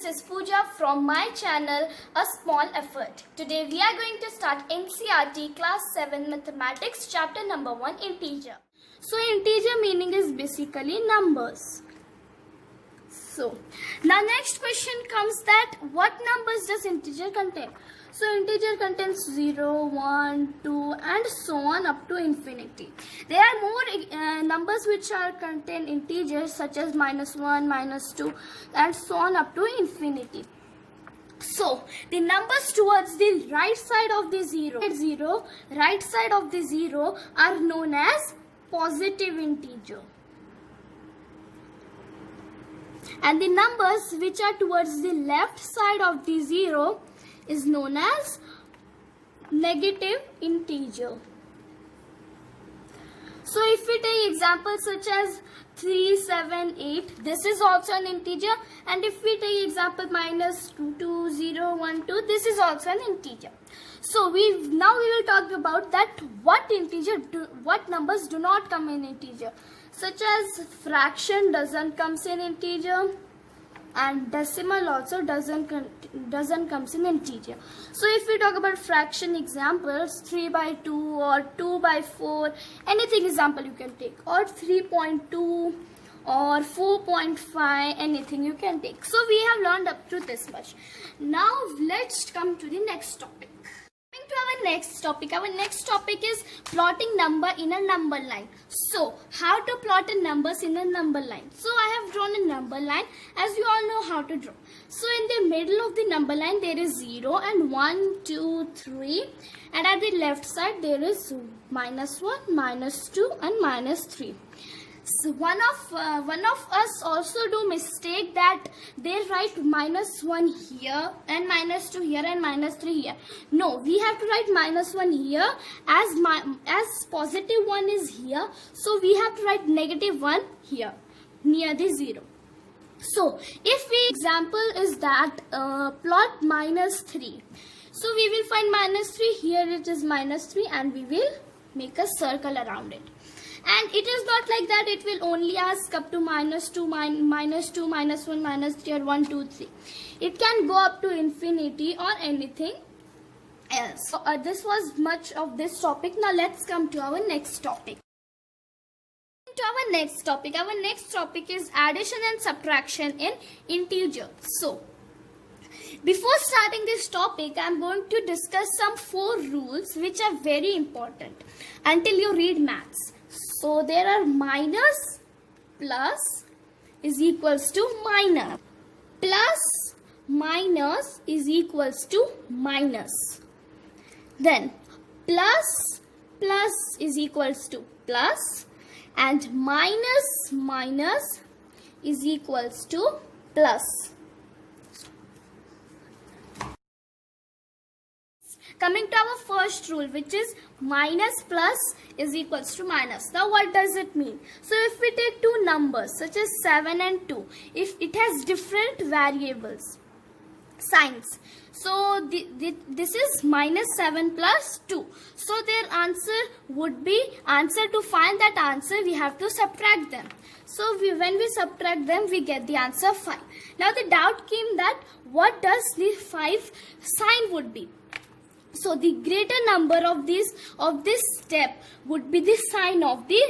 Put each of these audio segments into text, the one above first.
this is Pooja from my channel A Small Effort. Today we are going to start NCERT Class 7 Mathematics chapter number 1 Integer. So integer meaning is basically numbers. So now next question comes that what numbers does integer contain? So integer contains 0, 1, 2 and so on up to infinity. There are more numbers which are contain integers such as -1, -2 and so on up to infinity. So the numbers towards the right side of the right side of the 0 are known as positive integer. And the numbers which are towards the left side of the 0 is known as negative integer. So if we take examples such as 3, 7, 8, this is also an integer, and if we take example -2, 2, 0, 1, 2, this is also an integer. So now we will talk about that what numbers do not come in integer, such as fraction doesn't comes in integer and decimal also doesn't comes in integer. So if we talk about fraction examples, 3/2 or 2/4, anything example you can take, or 3.2 or 4.5, anything you can take. So we have learned up to this much. Now let's come to the next topic. Coming to our next topic is plotting number in a number line. So how to plot a numbers in a number line? So I have drawn a number line, as you all know how to draw. So in the middle of the number line there is 0 and 1, 2, 3, and at the left side there is -1, -2 and -3. So one of us also do mistake that they write -1 here and -2 here and -3 here. No, we have to write -1 here as positive 1 is here. So we have to write -1 here near the 0. So if we example is that plot -3. So we will find -3 here, it is -3, and we will make a circle around it. And it is not like that it will only ask up to -2, -2, -1, -3 or 1, 2, 3. It can go up to infinity or anything else. So this was much of this topic. Now let's come to our next topic. Our next topic is addition and subtraction in integer. So before starting this topic, I am going to discuss some 4 rules which are very important until you read maths. So there are minus, plus is equals to minus, plus minus is equals to minus, then plus is equals to plus, and minus is equals to plus. Coming to our first rule, which is minus plus is equals to minus. Now what does it mean? So if we take two numbers such as 7 and 2, if it has different variables, signs, so this is -7 plus 2. So their answer would be, to find that answer we have to subtract them. So when we subtract them we get the answer 5. Now the doubt came that what does the 5 sign would be? So the greater number of this step would be the sign of the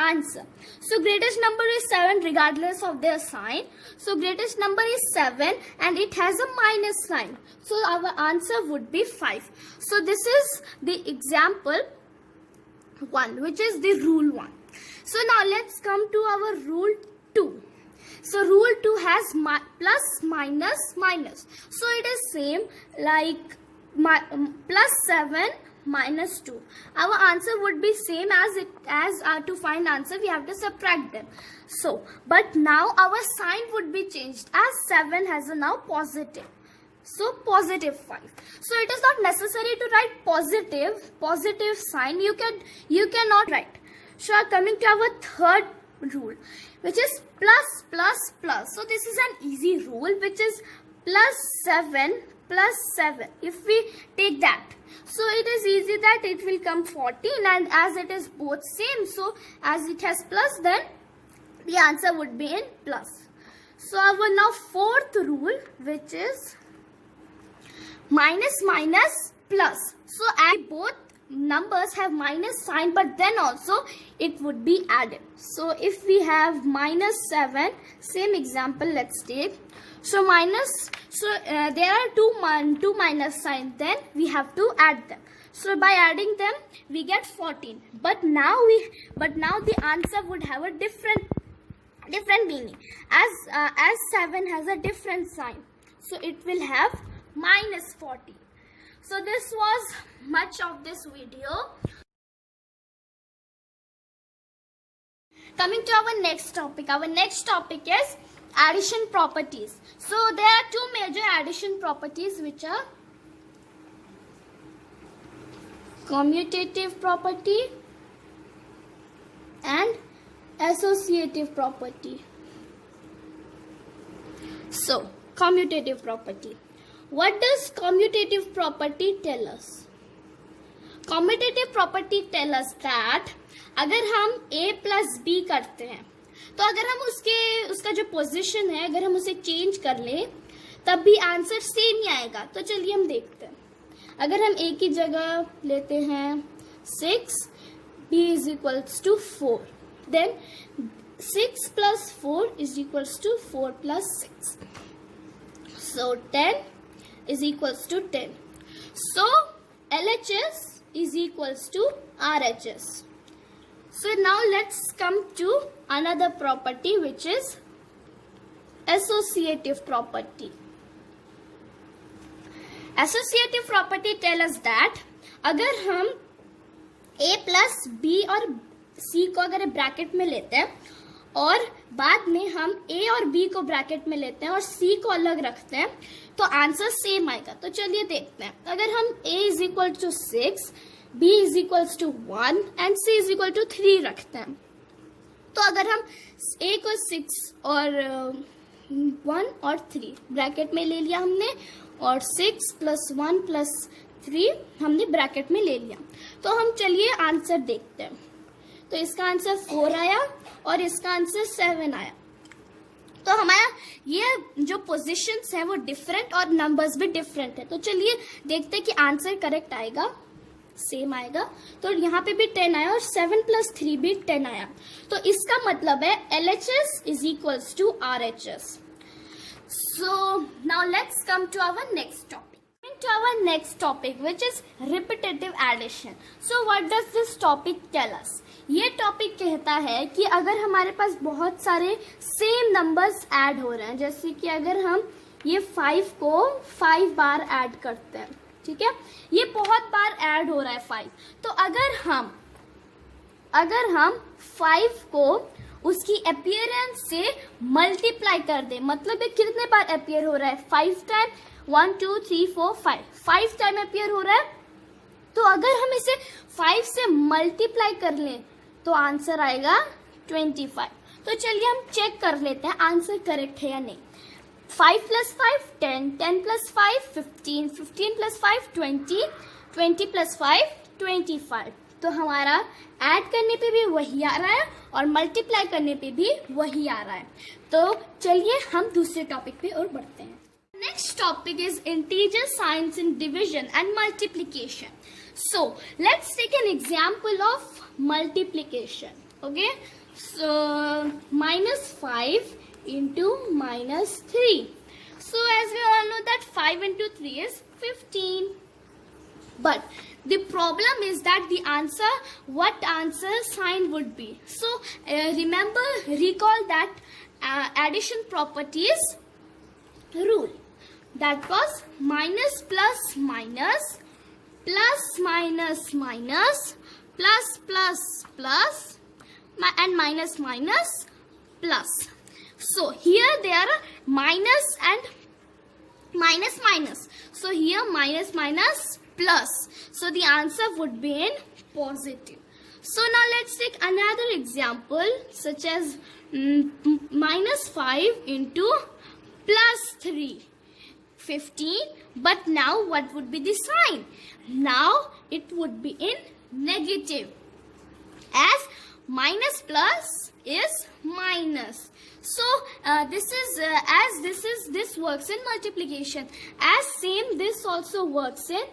answer. So greatest number is 7 regardless of their sign. So greatest number is 7 and it has a minus sign. So our answer would be 5. So this is the example 1, which is the rule 1. So now let's come to our rule 2. So rule 2 has plus, minus, minus. So it is same like plus 7 minus 2. Our answer would be same as to find answer we have to subtract them. So but now our sign would be changed, as 7 has a now positive. So positive 5. So it is not necessary to write positive sign. You cannot write. So coming to our third rule, which is plus plus plus. So this is an easy rule, which is plus 7 plus 7. If we take that, so it is easy that it will come 14, and as it is both same, so as it has plus, then the answer would be in plus. So our now fourth rule, which is minus minus plus. So add both numbers have minus sign, but then also it would be added. So if we have minus 7, same example let's take. So there are two minus sign, then we have to add them. So by adding them we get 14. But now the answer would have a different meaning, as 7 has a different sign, so it will have minus 14. So this was much of this video. Coming to our next topic. Our next topic is addition properties. So there are two major addition properties, which are commutative property and associative property. So commutative property. What does commutative property tell us? Commutative property tell us that अगर हम a plus b करते हैं, तो अगर हम उसका जो position है अगर हम उसे चेंज कर ले तब भी आंसर सेम ही आएगा. तो चलिए हम देखते हैं. अगर हम a की जगह लेते हैं 6, b is equals to 4, then 6 plus 4 is equals to 4 plus 6. So 10 is equals to 10. So LHS is equals to RHS. So now let's come to another property, which is associative property. Associative property tell us that अगर हम a plus b और c को अगर bracket में लेते हैं और बाद में हम a और b को ब्रैकेट में लेते हैं और c को अलग रखते हैं, तो आंसर सेम आएगा. तो चलिए देखते हैं. अगर हम a is equal to 6, b is equal to 1 and c is equal to 3 रखते हैं, तो अगर हम a को 6 और 1 और 3 ब्रैकेट में ले लिया हमने, और 6 प्लस 1 प्लस 3 हमने ब्रैकेट में ले लिया, तो हम चलिए आंसर देखते हैं. तो इसका आंसर 4 आया और इसका आंसर 7 आया. तो हमारा ये जो पोजीशंस हैं वो डिफरेंट और नंबर्स भी डिफरेंट है. तो चलिए देखते हैं कि आंसर करेक्ट आएगा, सेम आएगा. तो यहाँ पे भी 10 आया और 7 प्लस 3 भी 10 आया. तो इसका मतलब है LHS is equals to RHS. So now let's come to our next topic. To our next topic, which is repetitive addition. So what does this topic tell us? ये टॉपिक कहता है कि अगर हमारे पास बहुत सारे सेम नंबर्स ऐड हो रहे हैं, जैसे कि अगर हम ये 5 को 5 बार ऐड करते हैं, ठीक है, ये बहुत बार ऐड हो रहा है 5, तो अगर हम 5 को उसकी अपीयरेंस से मल्टीप्लाई कर दे, मतलब ये कितने बार अपीयर हो रहा है, 5 टाइम, 1 2 3 4 5 टाइम अपीयर हो रहा है. तो अगर हम इसे 5 से मल्टीप्लाई कर लें तो आंसर आएगा 25. तो चलिए हम चेक कर लेते हैं आंसर करेक्ट है या नहीं. 5 प्लस 5 10, 10 प्लस 5 15, 15 प्लस 5 20, 20 प्लस 5 25. तो हमारा ऐड करने पे भी वही आ रहा है और मल्टीप्लाई करने पे भी वही आ रहा है. तो चलिए हम दूसरे टॉपिक पे और बढ़ते हैं. Next topic is integer signs in division and multiplication. So let's take an example of multiplication. Okay, so minus 5 into minus 3. So as we all know that 5 into 3 is 15. But the problem is that what answer sign would be. So recall that addition properties rule. That was minus plus minus, plus minus minus, plus plus plus, and minus minus plus. So here there are minus and minus minus. So here minus minus plus. So the answer would be in positive. So now let's take another example, such as minus 5 into plus 3. 15, but now what would be the sign? Now it would be in negative, as minus plus is minus. So this works in multiplication, as same this also works in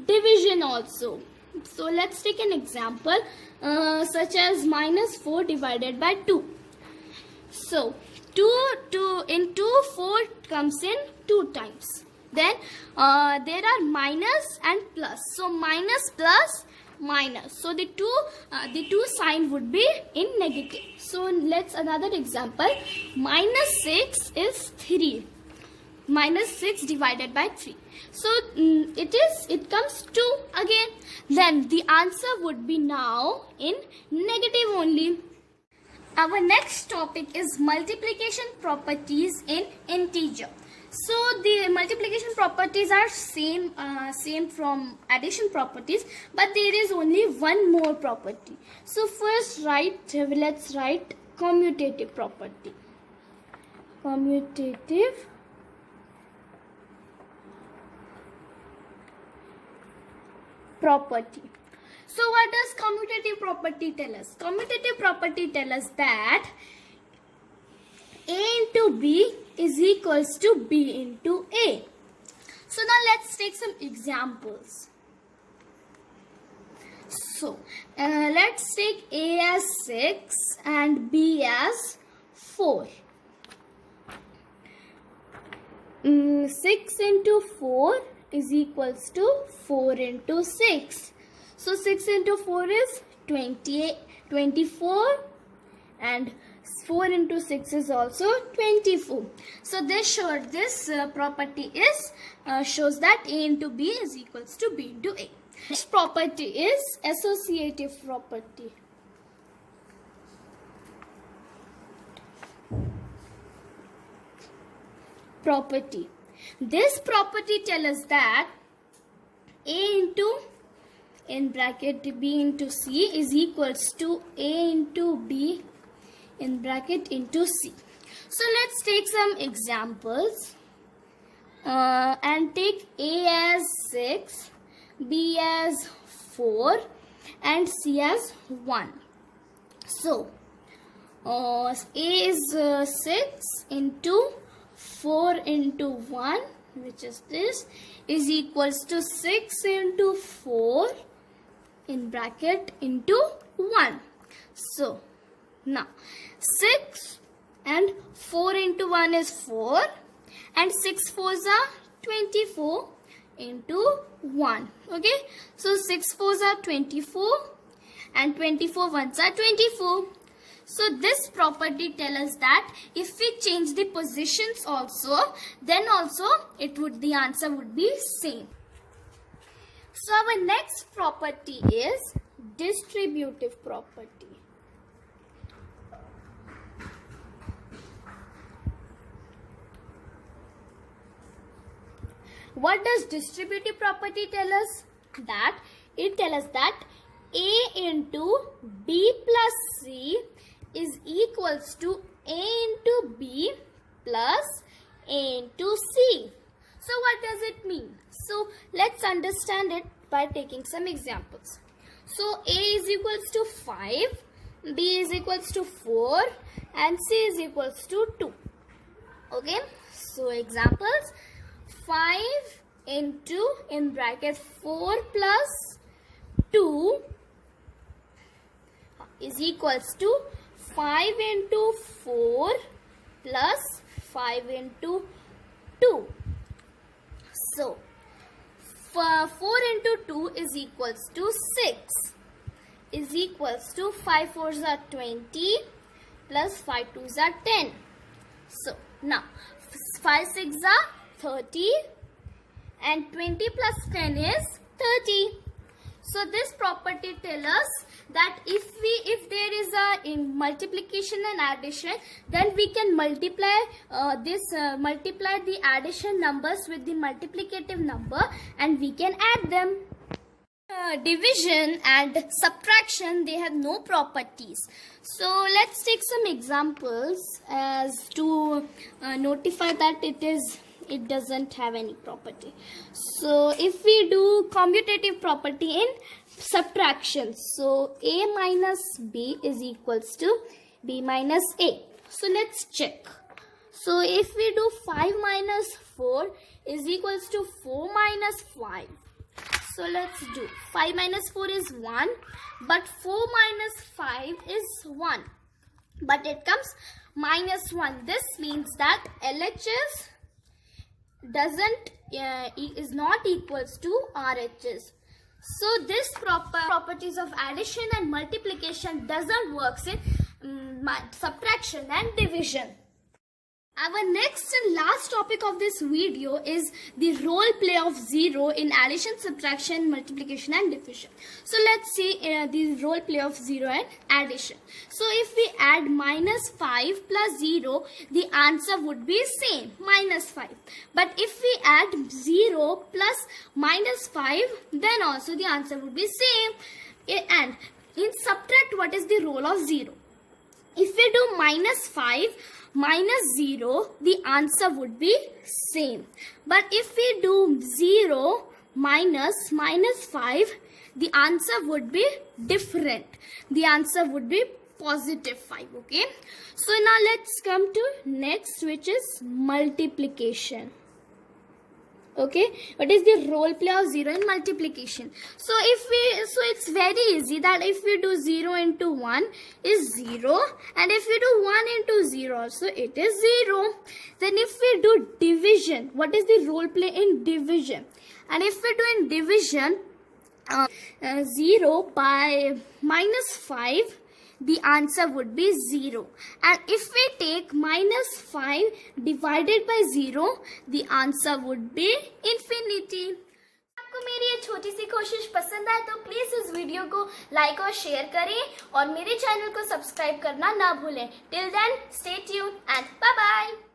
division also. So let's take an example such as minus 4 divided by 2. So 4 comes in 2 times. Then there are minus and plus. So minus plus minus. So the two sign would be in negative. So let's another example. Minus 6 is 3. Minus 6 divided by 3. So it comes 2 again. Then the answer would be now in negative only. Our next topic is multiplication properties in integer. So the multiplication properties are same from addition properties, but there is only one more property. So first let's write commutative property. Commutative property. So what does commutative property tell us? Commutative property tell us that A into B is equals to B into A. So now let's take some examples. So let's take A as 6 and B as 4. 6 into 4 is equals to 4 into 6. So 6 into 4 is 24 and 4 into 6 is also 24. So this property is shows that A into B is equals to B into A. Next property is associative property. This property tells us that A into in bracket B into C is equals to A into B in bracket into C. So let's take some examples and take A as 6, B as 4 and C as 1. So A is 6 into 4 into 1, which is this, is equals to 6 into 4 in bracket into 1. So now 6 and 4 into 1 is 4 and 6 4s are 24 into 1. Okay, so 6 4s are 24 and 24 1s are 24. So this property tells us that if we change the positions also, then also the answer would be same. So our next property is distributive property. What does distributive property tell us? That it tells us that A into B plus C is equals to A into B plus A into C. So what does it mean? So let's understand it by taking some examples. So A is equals to 5, B is equals to 4 and C is equals to 2. Okay, so examples: 5 into in bracket 4 plus 2 is equals to 5 into 4 plus 5 into 2. So 4 into 2 is equals to 6 is equals to 5 4s are 20 plus 5 2s are 10. So now 5 6 are 30 and 20 plus 10 is 30. So this property tells us that if there is a in multiplication and addition, then we can multiply multiply the addition numbers with the multiplicative number and we can add them. Division and subtraction, they have no properties. So let's take some examples as to notify that it doesn't have any property. So if we do commutative property in subtraction. So a minus b is equals to b minus a. So let's check. So if we do 5 minus 4 is equals to 4 minus 5. So let's do 5 minus 4 is 1, but 4 minus 5 is 1. But it comes minus 1. This means that LHS is not equals to RHS. So this properties of addition and multiplication doesn't works in subtraction and division. Our next and last topic of this video is the role play of 0 in addition, subtraction, multiplication and division. So let's see the role play of 0 and addition. So if we add minus 5 plus 0, the answer would be same, minus 5. But if we add 0 plus minus 5, then also the answer would be same. And in subtract, what is the role of 0? If we do minus 5 minus 0, the answer would be same. But if we do 0 minus 5, the answer would be different. The answer would be positive 5. Okay. So now let's come to next, which is multiplication. Okay, what is the role play of 0 in multiplication? So it's very easy that if we do 0 into 1 is 0, and if we do 1 into 0 so it is 0. Then if we do division, what is the role play in division? And if we do in division 0 by minus 5, the answer would be 0. And if we take minus 5 divided by 0, the answer would be infinity. आपको मेरी ये छोटी सी कोशिश पसंद आए तो please इस video को लाइक और शेयर करें और मेरे चैनल को सब्सक्राइब करना ना भूलें. Till then stay tuned and bye bye.